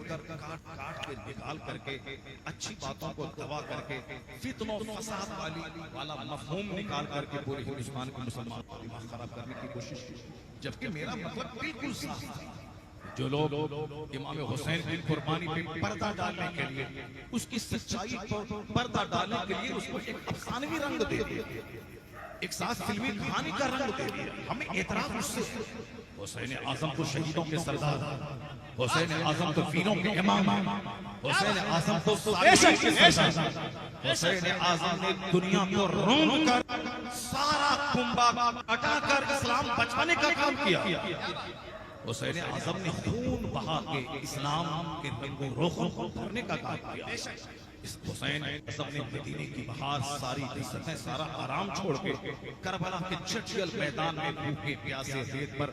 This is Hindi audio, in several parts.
कर काट काट के निकाल करके अच्छी बातों को दबा करके फितनों फसाद वाला मफहूम निकाल करके पूरे हिंदुस्तान के मुसलमानों का दिमाग खराब करने की कोशिश की। जबकि मेरा मतलब बिल्कुल साफ था। जो लोग इमाम हुसैन की कुर्बानी पे पर्दा डालने के लिए, उसकी सच्चाई पर पर्दा डालने के लिए उसको एक अफसानवी रंग दे दिया, एक साथ फिल्मी कहानी का रंग दे दिया, हमें एतराफ उससे। हुसैन आजम को शहीदों के सरदार, हुसैन आजम तो वीरों के इमाम, हुसैन आजम तो साइश के सरदार, हुसैन आजम ने दुनिया को रोन कर सारा कुंभा हटाकर इस्लाम बचाने का काम किया। हुसैन आजम ने खून बहा के इस्लाम के रंगों रोखों को भरने का काम किया। इस हुसैन आजम ने मदीने की बहार, सारी इज्जतें, सारा आराम छोड़ के करबला के चटियल मैदान में भूखे प्यासे रेत पर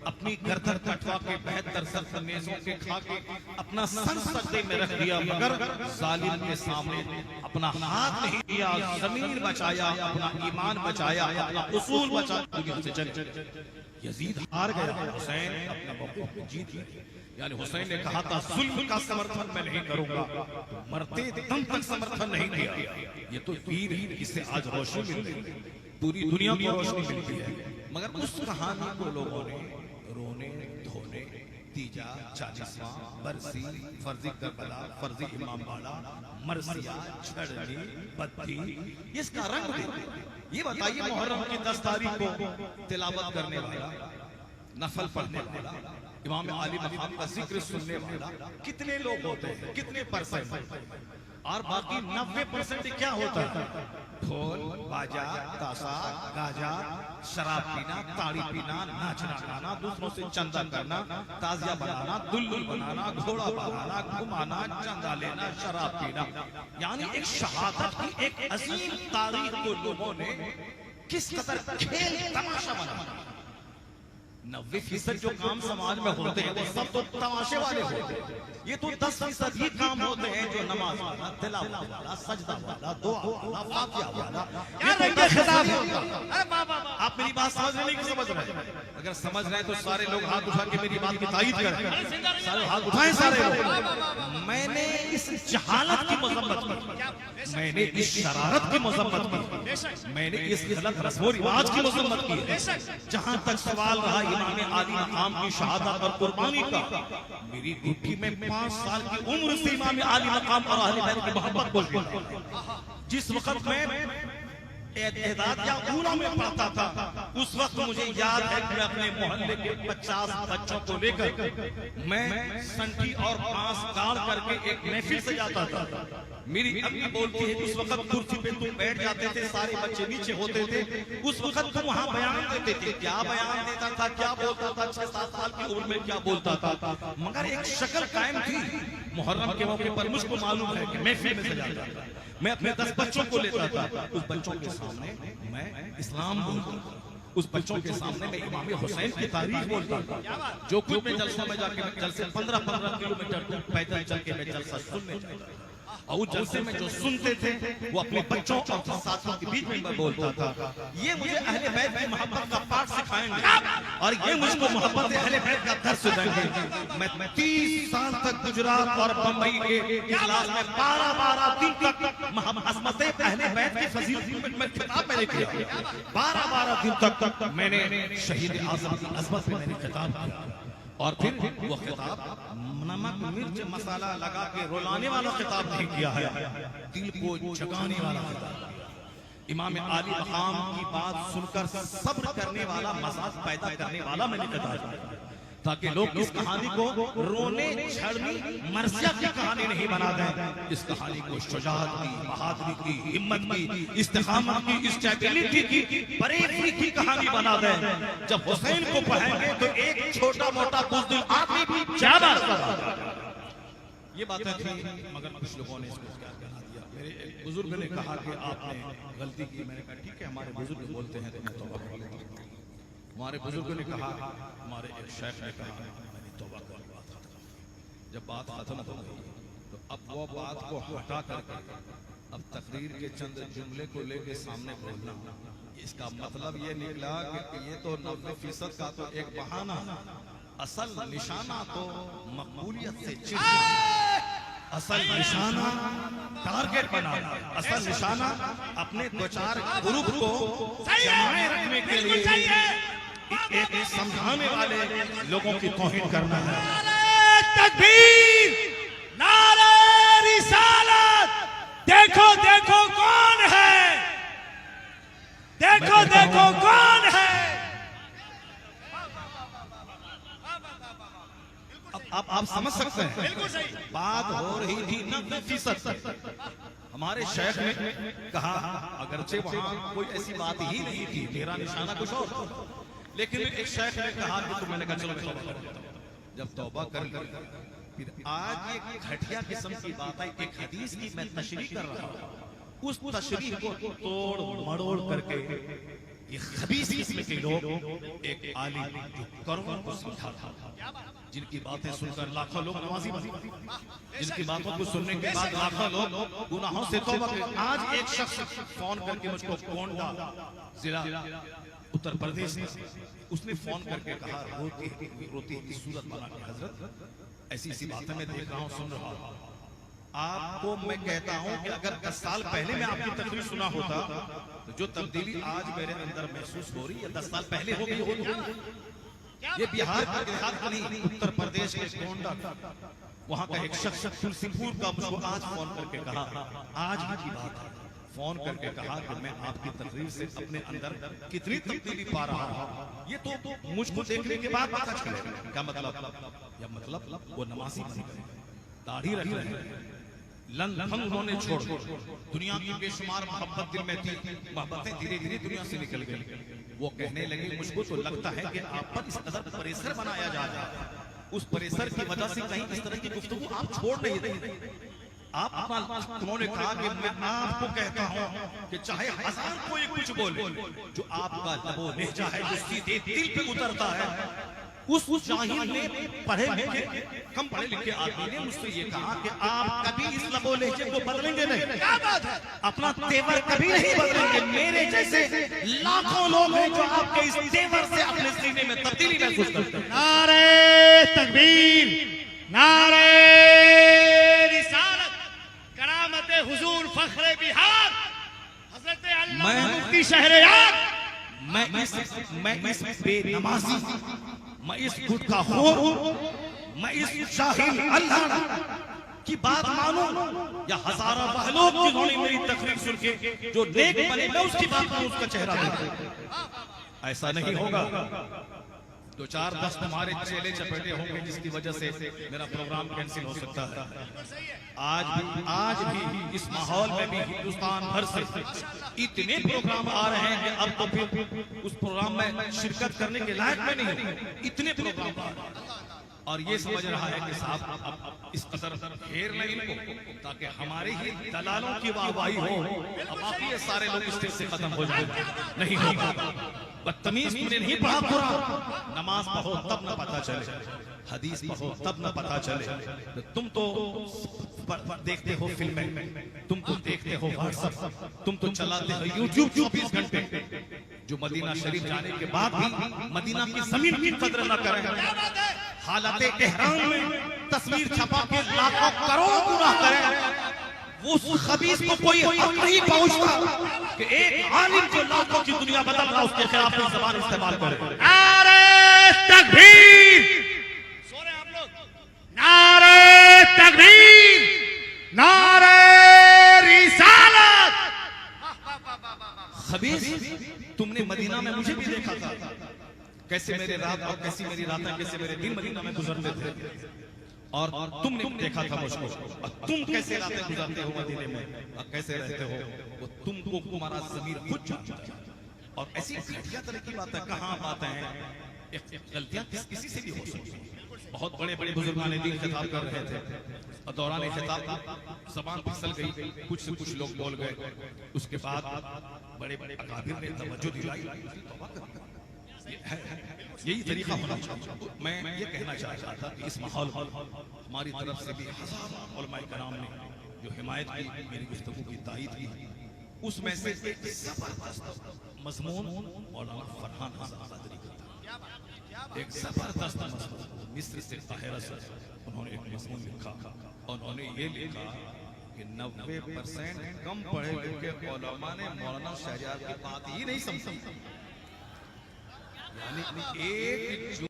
अपनी गर्दन कटवा के 72 सरनेज़ों के खा के अपना सर सजदे में रख दिया, मगर जालिम के सामने अपना हाथ नहीं दिया, जमीन बचाया, अपना ईमान बचाया, अपना उसूल बचाया। यजीद हार गया, हुसैन अपना मौक़िफ़ पे जीत गया। यानी हुसैन ने कहा था जुल्म का समर्थन मैं नहीं करूंगा, तो मरते दम तक समर्थन नहीं किया। ये तो वीर ही, इससे आज रोशनी मिल रही है, पूरी दुनिया को रोशनी मिलती है। मगर उस कहानी को लोगों ने रोने धोने, तीजा, 40वां बरसी, फर्जी करबला, फर्जी इमामबाड़ा, मरसिया, छड़नी, बत्ती, इसका रंग दे। ये बताइए, मुहर्रम की 10 तारीख को तिलावत करने वाला, नफल पढ़ने वाला, इमाम आली मकाम का जिक्र सुनने वाला कितने लोग होते हैं, कितने परसेंट? और बाकी 90% क्या होता है? ढोल बाजा ताशा गाजा, शराब पीना, ताड़ी पीना, नाचना गाना, दूसरों से चंदा करना, ताजिया बनाना, दुल्लुल बनाना, घोड़ा बनाना, घुमाना, चंदा लेना, शराब पीना। यानी एक शहादत की एक अजीम तारीख को लोगों ने किस कदर खेल तमाशा बनाया। 90% जो काम समाज में होते हैं वो सब तो तमाशे वाले होते हैं। ये तो 10% ही काम होते हैं जो नमाज वाला, तिलावत वाला, सजदा वाला, दुआ वाला, फातिहा वाला, ये तो खिताब होता है। अरे बाबा, आप मेरी बात समझ रहे नहीं कि समझ रहे हैं? अगर समझ रहे हैं तो सारे लोग हाथ उठा के मेरी बात की तायीद करें। सारे हाथ उठाएं, सारे लोग। मैंने इस जहालत की मजम्मत की, मैंने इस शरारत की मजम्मत की, मैंने इस गलत रस्म रिवाज की मजम्मत की। जहां तक सवाल रहा इमाम आली मकाम की शहादत और कुर्बानी का, मेरी गुट्ठी में 5 साल की उम्र से इमाम आली मकाम और अहले बैत की मोहब्बत बोल। जिस वक्त मैं एहदाद या ऊला में पढ़ता था, उस वक्त मुझे याद है कि मैं अपने मोहल्ले के 50 बच्चों को लेकर मैं संठी और बांस गाड़ करके एक महफिल से जाता था। मेरी अम्मी बोलती है कि उस वक्त कुर्सी पे तुम बैठ जाते थे, सारे बच्चे नीचे होते थे, उस वक्त तुम वहां बयान देते थे। क्या बयान देता था, क्या बोलता था? 6-7 साल की उम्र में क्या बोलता था? मगर एक शक्ल कायम थी। मुहर्रम के मौके पर मुझको मालूम है कि महफिल में सजा था, मैं अपने 10 बच्चों को लेता था, उस बच्चों के सामने मैं इस्लाम बोलता था, उस बच्चों के सामने मैं इमाम हुसैन की तारीख बोलता था। जो खुद में जलसों में जाके जलसे 15-15 किलोमीटर पैदल चल के मैं जलसा सुनने जाता, और उस जलसे में जो सुनते थे वो अपने बच्चों और साथियों के बीच में मैं बोलता था। ये मुझे अहले बैत की मोहब्बत का पाठ सिखाएंगे और ये मुझको मोहब्बत अहले बैत का दर्स देंगे। मैं 30 साल तक गुजरात और बंबई के इजलास में 12-12 दिन तक अज़मत अहले बैत की फजीलत में खिताब मैंने किया। 12-12 दिन तक मैंने शहीद आज़म की अज़मत में मैंने खिताब किया। और फिर वो खिताब नमक मिर्च मसाला लगा के रुलाने वाला खिताब नहीं किया है, दिल को जगाने वाला खिताब। इमाम आली मकाम की बात सुनकर सब्र करने वाला, मज़ाक पैदा करने वाला मैंने खिताब किया, ताकि लोग इस कहानी को रोने छड़नी मरसिया की कहानी नहीं बना दें। इस कहानी को शुजाअत की, बहादुरी की, हिम्मत की, इस्तिकामत की, स्टेबिलिटी की, बरेबरी की कहानी बना दें। जब हुसैन को पढ़ेंगे तो एक छोटा मोटा बुज़दिल आदमी भी ज्यादा ये बातें थी, मगर कुछ लोगों ने इसको क्या बना दिया। मेरे एक बुजुर्ग ने कहा कि आपने गलती की। मैंने कहा ठीक है, हमारे बुजुर्ग बोलते हैं तो मैं तौबा कर लूंगा। हमारे बुजुर्गों ने कहा, हमारे एक शेख ने कहा, मैंने तौबा कर लिया। जब बात खत्म हो गई तो अब वो बात को हटा कर अब तकरीर के चंद जुमले को लेके सामने बोलना, इसका मतलब ये निकला कि ये तो 90% का तो एक बहाना। असल निशाना तो मकबूलियत से चिढ़ना, असल निशाना टारगेट बनाना, असल निशाना अपने दो चार ग्रुप को जमाए रखने के लिए एक समझाने वाले लोगों की तौहीन करना है। नारे तकबीर, नारे रिसालत। देखो देखो कौन है, देखो देखो कौन है। अब आप समझ सकते हैं, बिल्कुल सही बात हो रही थी 90%। हमारे शेख ने कहा, अगरचे वहां कोई ऐसी बात ही नहीं थी, मेरा निशाना कुछ और था, लेकिन एक शेख ने कहा कि तो मैंने कहा चलो मैं तौबा कर लेता हूं। जब तौबा कर ली, फिर आज एक घटिया किस्म की बात है, एक हदीस की मैं तशरीह कर रहा हूं, उस तशरीह को तोड़ मरोड़ करके ये खबीस किस्म के लोग, एक आलिम जो करोड़ों को समझा था, जिनकी बातें सुनकर लाखों लोग नमाजी बने, जिनकी बातों को सुनने के बाद लाखों लोग गुनाहों से तौबा करे। आज एक शख्स फोन करके मुझको कोंडा जिला उत्तर प्रदेश में, उसने फोन करके कहा, रोती की सूरत बना के हजरत ऐसी ऐसी बातें मैं देख रहा हूँ, सुन रहा हूँ। आपको मैं कहता हूं कि अगर 10 साल पहले मैं आपकी तकरीर सुना होता तो जो तब्दीली आज मेरे अंदर महसूस हो रही है 10 साल पहले हो गई होती। ये बिहार का देहात का नहीं, उत्तर प्रदेश के गोंडा वहां का एक शख्स तुलसीपुर का मुझको आज फोन करके कहा, आज की बात है, फोन करके कहा कि मैं आपकी तकरीर से अपने अंदर कितनी तब्दीली पा रहा हूं, ये तो मुझको देखने के बाद पता चलेगा। क्या मतलब? या मतलब वो नमाजी बन गए, दाढ़ी रख रहे हैं, लंदन उन्होंने छोड़, दुनिया की बेशुमार मोहब्बत दिल में थी, मोहब्बतें धीरे धीरे दुनिया से निकल गई। वो कहने लगे, मुझको तो लगता है कि आप पर इस कदर प्रेशर बनाया जा रहा है, उस प्रेशर की वजह से कहीं इस तरह की गुफ्तगू आप छोड़ नहीं रहे। आप उन्होंने कहा कि मैं आपको कहता हूं कि चाहे 1000 कोई कुछ बोले, जो आपका लबो लहजा है जो सीधे दिल पे उतरता है, उस जाहिल ने, पढ़े लिखे कम पढ़े लिखे आदमी ने मुझसे ये कहा कि आप कभी इस लबो लहजे को बदलेंगे नहीं। क्या बात है? अपना तेवर कभी नहीं बदलेंगे। मेरे जैसे लाखों लोग हैं जो आपके इस तेवर से अपने सीने में तब्दीली महसूस करते हैं। नारे तकबीर, नारे रिसालत, करामत हुजूर फख्रे बिहार हजरत अल्लामा मुफ्ती शहरयार। मैं इस बेनमाजी, मैं इस गुटखा हो, मैं इस जाहिल अल्लाह की बात मानूं या हजारों बहलों जिन्होंने मेरी तकरीर सुन के जो नेक बने, मैं उसकी बात मानूं, उसका चेहरा देखूं? ऐसा नहीं होगा। 2-4-10 तुम्हारे चेले चपेटे होंगे जिसकी वजह से मेरा प्रोग्राम कैंसिल हो सकता है। आज भी इस माहौल में भी हिंदुस्तान भर से इतने प्रोग्राम आ रहे हैं कि अब तो फिर उस प्रोग्राम में शिरकत करने के लायक में नहीं, इतने प्रोग्राम आ रहे हैं। और ये समझ रहा है कि साहब अब इस कदर घेर नहीं इनको ताकि हमारे ही दलालों की वाहवाही हो, अब आप ये सारे लोग स्टेज से खत्म हो जाएंगे। नहीं होगा। बदतमीज तुमने नहीं पढ़ा कुरान, नमाज पढ़ो तब न पता चले, हदीस पढ़ो तब न पता चले। तुम तो देखते हो फिल्में, तुम तो देखते हो व्हाट्सएप, तुम तो चलाते हो यूट्यूब 24 घंटे, जो मदीना शरीफ जाने के बाद भी मदीना की जमीन की कदर न करें, हालत इहराम में तस्वीर छपा के लाखों करोड़ों गुनाह करें, उस खबीस को कोई हक नहीं पहुंचता कि एक आलिम जो लाखों की दुनिया बदल रहा उसके खिलाफ कोई ज़बान इस्तेमाल करे। नारे तकबीर, सो रहे आप लोग, नारे तकबीर, नारे रिसालत। खबीस, तुमने मदीना में मुझे भी देखा था, कैसे मेरे रात और कैसी मेरी रातें, कैसे मेरे दिन मदीना में गुजरते थे, और तुमने देखा था मुझको, और तुम कैसे रातें गुजारते हो मदीने में और कैसे रहते हो, वो तुमको तुम्हारा ज़मीर खुद जानता है। और ऐसी घटिया तरह की बातें कहाँ बातें हैं, गलतियां किसी से भी हो सकती हैं। बहुत बड़े बड़े बुजुर्गान दीन खिताब कर रहे थे और दौरान खिताब जबान फिसल गई, कुछ से कुछ लोग बोल गए, उसके बाद बड़े बड़े अकाबिर ने तवज्जो दिलाई, यही तरीका होना चाहिए। मैं ये कहना चाह रहा था कि इस माहौल हमारी तरफ से भी हज़ारों उलमाए कराम ने जो हिमायत की, मेरी गुफ्तगू की तायीद की, उसमें से एक जबरदस्त मज़मून मौलाना फरहान हसन क़ादरी का था। एक जबरदस्त मजमून मिस्र से काहिरा से उन्होंने एक मजमून लिखा। उन्होंने ये लिखा कि 90% कम पढ़े लिखे उलमा ने मौलाना शहरयार की बात ही नहीं समझी। यानी एक